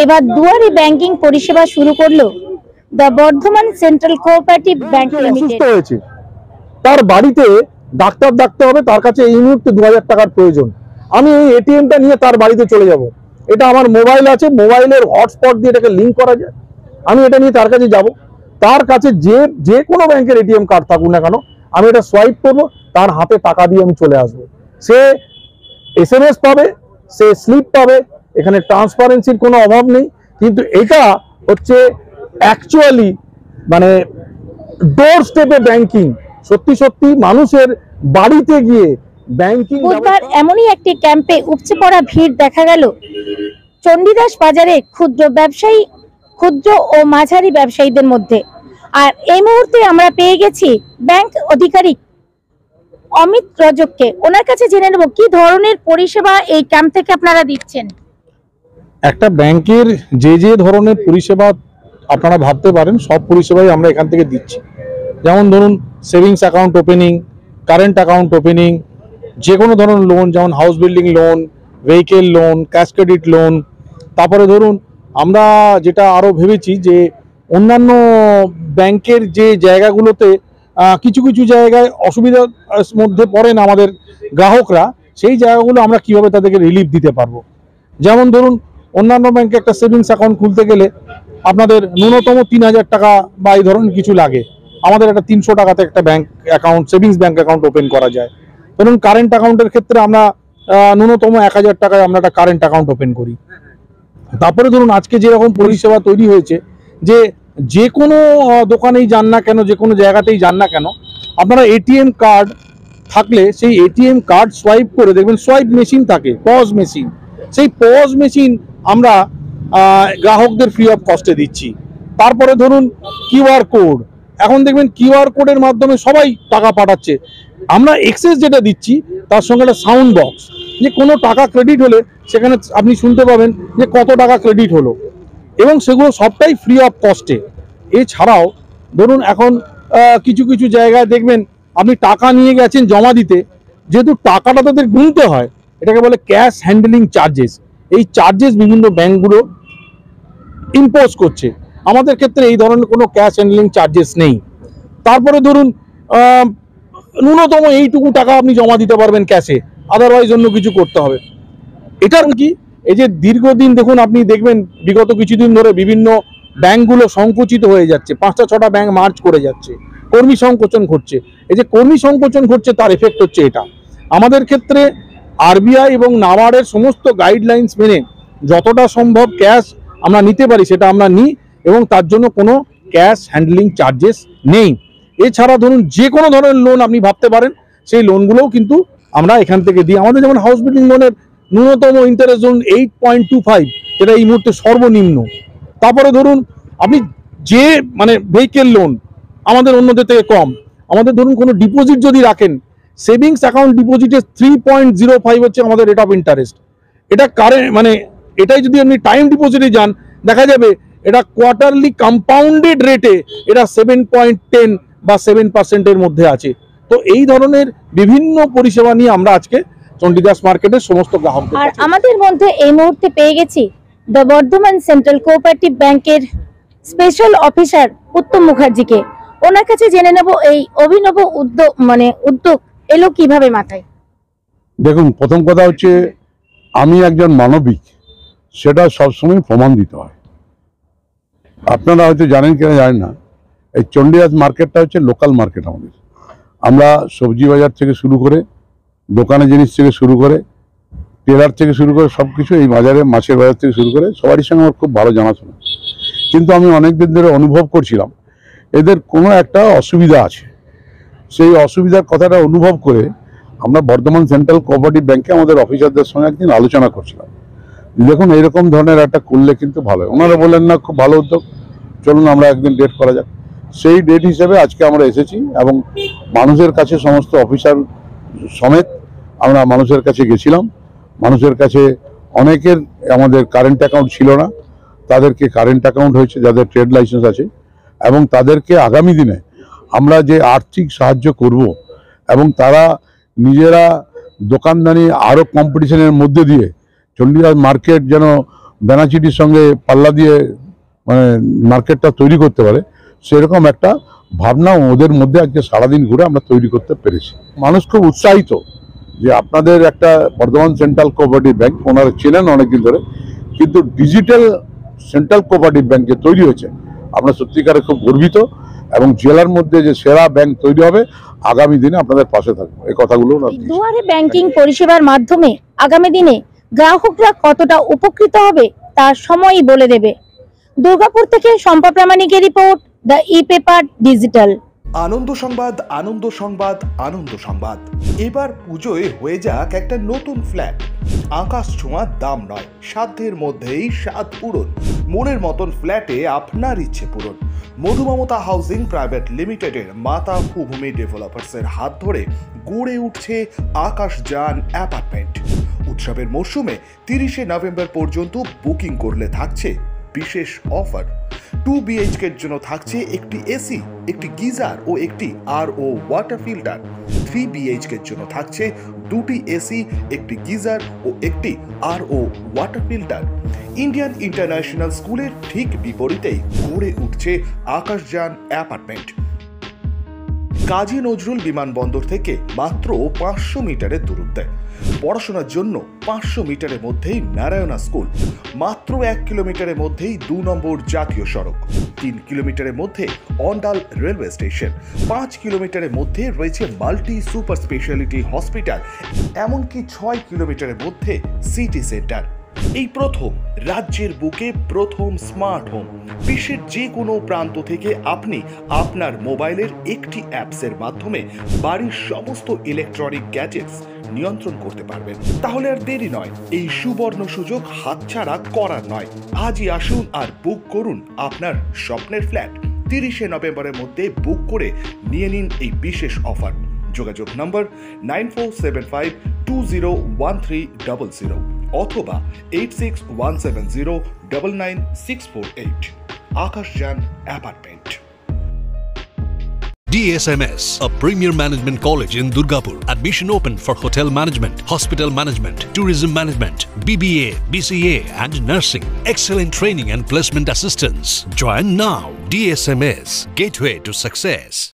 এবার দুয়ারে ব্যাংকিং পরিষেবা শুরু করলো the Bardhaman central cooperative bank limited. হয়েছে, তার বাড়িতে ডাক্তার ডাকতে হবে, তার কাছে এই মুহূর্তে 2000 টাকার প্রয়োজন। আমি এই এটিএমটা নিয়ে তার বাড়িতে চলে যাব, এটা আমার মোবাইল আছে, মোবাইলের হটস্পট দিয়ে এটাকে লিঙ্ক করা যায়। আমি এটা নিয়ে তার কাছে যাব, তার কাছে যে কোনো ব্যাংকের এটিএম কার্ড থাকুক না কেন, আমি এটা সোয়াইপ করবো, তার হাতে টাকা দিয়ে আমি চলে আসবো। সে এসএমএস পাবে, সে স্লিপ পাবে, এখানে ট্রান্সপারেন্সির কোনো অভাব নেই। কিন্তু এটা হচ্ছে অ্যাকচুয়ালি মানে ডোর স্টেপে ব্যাংকিং, সত্যি সত্যি মানুষের বাড়িতে গিয়ে ব্যাংকিং। বুধবার এমনই একটি ক্যাম্পে উপচে পড়া ভিড় দেখা গেল চণ্ডীদাস বাজারে ক্ষুদ্র ও মাঝারি ব্যবসায়ীদের মধ্যে। আর এই মুহূর্তে আমরা পেয়ে গেছি ব্যাংক আধিকারিক অমিত রজককে। ওনার কাছে জেনে নেব কি ধরনের পরিষেবা এই ক্যাম্প থেকে আপনারা দিচ্ছেন। একটা ব্যাংকের যে ধরনের পরিষেবা আপনারা ভাবতে পারেন, সব পরিষেবাই আমরা এখান থেকে দিচ্ছি। যেমন ধরুন savings account opening, current account opening, যে কোনো ধরনের লোন, যেমন house building loan, vehicle loan, cash credit loan. তারপরে ধরুন আমরা যেটা আরও ভেবেছি যে অন্যান্য ব্যাংকের যে জায়গাগুলোতে কিছু কিছু জায়গায় অসুবিধার মধ্যে পড়েন আমাদের গ্রাহকরা, সেই জায়গাগুলো আমরা কিভাবে তাদেরকে রিলিফ দিতে পারবো। যেমন ধরুন অন্যান্য ব্যাংকে একটা সেভিংস অ্যাকাউন্ট খুলতে গেলে আপনাদের ন্যূনতম 3000 টাকা বা এই ধরনের কিছু লাগে, আমাদের একটা 300 টাকাতে একটা bank account, savings bank account open করা যায়। ধরুন কারেন্ট অ্যাকাউন্টের ক্ষেত্রে আমরা ন্যূনতম 1000 টাকায় আমরা একটা কারেন্ট অ্যাকাউন্ট ওপেন করি। তারপরে ধরুন আজকে যেরকম পরিষেবা তৈরি হয়েছে যে কোনো দোকানেই যান না কেন, যে কোনো জায়গাতেই যান না কেন, আপনারা এটিএম কার্ড থাকলে সেই এটিএম কার্ড সোয়াইপ করে দেখবেন সোয়াইপ মেশিন থাকে, পজ মেশিন, সেই পজ মেশিন আমরা গ্রাহকদের ফ্রি অফ কস্টে দিচ্ছি। তারপরে ধরুন কিউআর কোড, এখন দেখবেন কিউআর কোডের মাধ্যমে সবাই টাকা পাঠাচ্ছে। আমরা এক্সেস যেটা দিচ্ছি তার সঙ্গে একটা সাউন্ড বক্স, যে কোনো টাকা ক্রেডিট হলে সেখানে আপনি শুনতে পাবেন যে কত টাকা ক্রেডিট হলো, এবং সেগুলো সবটাই ফ্রি অফ কস্টে। এছাড়াও ধরুন এখন কিছু কিছু জায়গায় দেখবেন আপনি টাকা নিয়ে গেছেন জমা দিতে, যেহেতু টাকাটা তাদের গুনতে হয়, এটাকে বলে ক্যাশ হ্যান্ডলিং চার্জেস। এই চার্জেস বিভিন্ন ব্যাংকগুলো ইম্পোজ করছে, আমাদের ক্ষেত্রে এই ধরনের কোনো ক্যাশ হ্যান্ডলিং চার্জেস নেই। তারপরে ধরুন ন্যূনতম এইটুকু টাকা আপনি জমা দিতে পারবেন ক্যাশে, আদারওয়াইজ অন্য কিছু করতে হবে। এটার কি এই যে দীর্ঘদিন দেখুন, আপনি দেখবেন বিগত কিছুদিন ধরে বিভিন্ন ব্যাংকগুলো সংকুচিত হয়ে যাচ্ছে, 5টা 6টা ব্যাংক মার্জ করে যাচ্ছে, কর্মী সংকোচন ঘটছে। এই যে কর্মী সংকোচন ঘটছে তার এফেক্ট হচ্ছে এটা। আমাদের ক্ষেত্রে আরবিআই এবং নাবার্ডের সমস্ত গাইডলাইন্স মেনে যতটা সম্ভব ক্যাশ আমরা নিতে পারি সেটা আমরা নিই, এবং তার জন্য কোনো ক্যাশ হ্যান্ডলিং চার্জেস নেই। এছাড়া ধরুন যে কোনো ধরনের লোন আপনি ভাবতে পারেন, সেই লোনগুলোও কিন্তু আমরা এখান থেকে দিই। আমাদের যেমন হাউস বিল্ডিং লোনের ন্যূনতম ইন্টারেস্ট ধরুন 8.25, যেটা এই মুহূর্তে সর্বনিম্ন। তারপরে ধরুন আপনি যে ভেহিকেল লোন আমাদের অন্যদের থেকে কম। আমাদের ধরুন কোনো ডিপোজিট যদি রাখেন, সেভিংস অ্যাকাউন্ট ডিপোজিটে 3.05 হচ্ছে আমাদের রেট অফ ইন্টারেস্ট। এটা এটাই যদি আপনি টাইম ডিপোজিটে যান, দেখা যাবে এটা কোয়ার্টারলি কম্পাউন্ডেড রেটে এটা 7.10 বা 7% মধ্যে আছে। তো এই ধরনের বিভিন্ন পরিষেবা নিয়ে আমরা আজকে চণ্ডীদাস মার্কেটের সমস্ত গ্রাহকদের। আর আমাদের মধ্যে এই মুহূর্তে পেয়ে গেছি দ্য বর্ধমান সেন্ট্রাল কোঅপারেটিভ ব্যাংকের স্পেশাল অফিসার উত্তম মুখার্জিকে। ওনার কাছে জেনে নেব এই অভিনব উদ্যোগ এলো কিভাবে মাথায়। দেখুন, প্রথম কথা হচ্ছে আমি একজন মানবিক, সেটা সবসময় প্রমাণ দিতে হয়। আপনারা হয়তো জানেন কিনা জানেন না, এই চণ্ডীদাস মার্কেটটা হচ্ছে লোকাল মার্কেট আমাদের। আমরা সবজি বাজার থেকে শুরু করে, দোকানের জিনিস থেকে শুরু করে, টেলার থেকে শুরু করে সব কিছু এই বাজারে, মাছের বাজার থেকে শুরু করে সবারই সঙ্গে আমার খুব ভালো জানাশোনা। কিন্তু আমি অনেকদিন ধরে অনুভব করছিলাম এদের কোনো একটা অসুবিধা আছে। সেই অসুবিধার কথাটা অনুভব করে আমরা বর্ধমান সেন্ট্রাল কোঅপারেটিভ ব্যাংকে আমাদের অফিসারদের সঙ্গে একদিন আলোচনা করছিলাম, দেখুন এইরকম ধরনের একটা করলে কিন্তু ভালো হয়। ওনারা বললেন না, খুব ভালো উদ্যোগ, চলুন আমরা একদিন ডেট করা যাক। সেই ডেট হিসেবে আজকে আমরা এসেছি, এবং মানুষের কাছে সমস্ত অফিসার সমেত আমরা মানুষের কাছে গেছিলাম। মানুষের কাছে অনেকের আমাদের কারেন্ট অ্যাকাউন্ট ছিল না, তাদেরকে কারেন্ট অ্যাকাউন্ট হয়েছে যাদের ট্রেড লাইসেন্স আছে, এবং তাদেরকে আগামী দিনে আমরা যে আর্থিক সাহায্য করব, এবং তারা নিজেরা দোকানদানি আরও কম্পিটিশনের মধ্যে দিয়ে চণ্ডীদাস মার্কেট যেন বেনাচিটির সঙ্গে পাল্লা দিয়ে মানে মার্কেটটা তৈরি করতে পারে, সেরকম একটা ভাবনা ওদের মধ্যে আজকে সারাদিন ঘুরে আমরা তৈরি করতে পেরেছি। মানুষ খুব উৎসাহিত যে আপনাদের একটা বর্ধমান সেন্ট্রাল কোঅপারেটিভ ব্যাংক, ওনারা ছিলেন অনেকদিন ধরে, কিন্তু ডিজিটাল সেন্ট্রাল কোঅপারেটিভ ব্যাংকে তৈরি হয়েছে। আমরা সত্যিকারে খুব গর্বিত এবং জেলার মধ্যে যে সেরা ব্যাংক তৈরি হবে আগামী দিনে আপনাদের পাশে থাকবো, এই কথাগুলো। দুয়ারে ব্যাংকিং পরিষেবার মাধ্যমে আগামী দিনে গ্রাহকরা কতটা উপকৃত হবে তার সময়ই বলে দেবে। দুর্গাপুর থেকে শম্পা প্রামাণিকের report, the e paper digital. Ananda Sangbad, Ananda Sangbad, Ananda সংবাদ। এবার পুজোয় হয়ে যাক একটা নতুন ফ্ল্যাট। আকাশ ছোঁয়ার দাম নয়, সাধ্যের মধ্যেই স্বাদ পূরণ। মনের মতন ফ্ল্যাটে আপনার ইচ্ছে পূরণ। মধুমমতা হাউজিং প্রাইভেট লিমিটেডের মাতা ভূমি ডেভেলপার্সের হাত ধরে গড়ে উঠছে আকাশযান অ্যাপার্টমেন্ট। উৎসবের মরশুমে 30শে নভেম্বর পর্যন্ত বুকিং করলে থাকছে বিশেষ অফার। 2 BHK এর জন্য থাকছে একটি এসি, একটি গিজার ও একটি RO ওয়াটার ফিল্টার। 3 BHK এর জন্য থাকছে 2টি এসি, একটি গিজার ও একটি RO water filter. Indian international স্কুলের ঠিক বিপরীতেই গড়ে উঠছে আকাশযান অ্যাপার্টমেন্ট। কাজী নজরুল বিমানবন্দর থেকে মাত্র 500 মিটারের দূরত্বে। পড়াশোনার জন্য 500 মিটারের মধ্যেই নারায়ণা স্কুল, মাত্র 1 কিলোমিটারের মধ্যেই 2 নম্বর জাতীয় সড়ক, 3 কিলোমিটারের মধ্যে অন্ডাল রেলওয়ে স্টেশন, 5 কিলোমিটারের মধ্যে রয়েছে মাল্টি সুপার স্পেশালিটি হসপিটাল, এমনকি 6 কিলোমিটারের মধ্যে সিটি সেন্টার। এই প্রথম রাজ্যের বুকে প্রথম স্মার্ট হোম। বিশ্বের যে কোনো প্রান্ত থেকে আপনি আপনার মোবাইলের একটি অ্যাপসের মাধ্যমে বাড়ির সমস্ত ইলেকট্রনিক গ্যাজেটস নিয়ন্ত্রণ করতে পারবেন। তাহলে আর দেরি নয়, এই সুবর্ণ সুযোগ হাতছাড়া করার নয়। আজই আসুন আর বুক করুন আপনার স্বপ্নের ফ্ল্যাট। 30শে নভেম্বরের মধ্যে বুক করে নিয়ে নিন এই বিশেষ অফার। যোগাযোগ নম্বর 9475201300 অথবা 8617099648। আকাশযান apartment. DSMS, a premier management college in Durgapur. Admission open for hotel management, hospital management, tourism management, BBA, BCA and nursing. Excellent training and placement assistance. Join now. DSMS, gateway to success.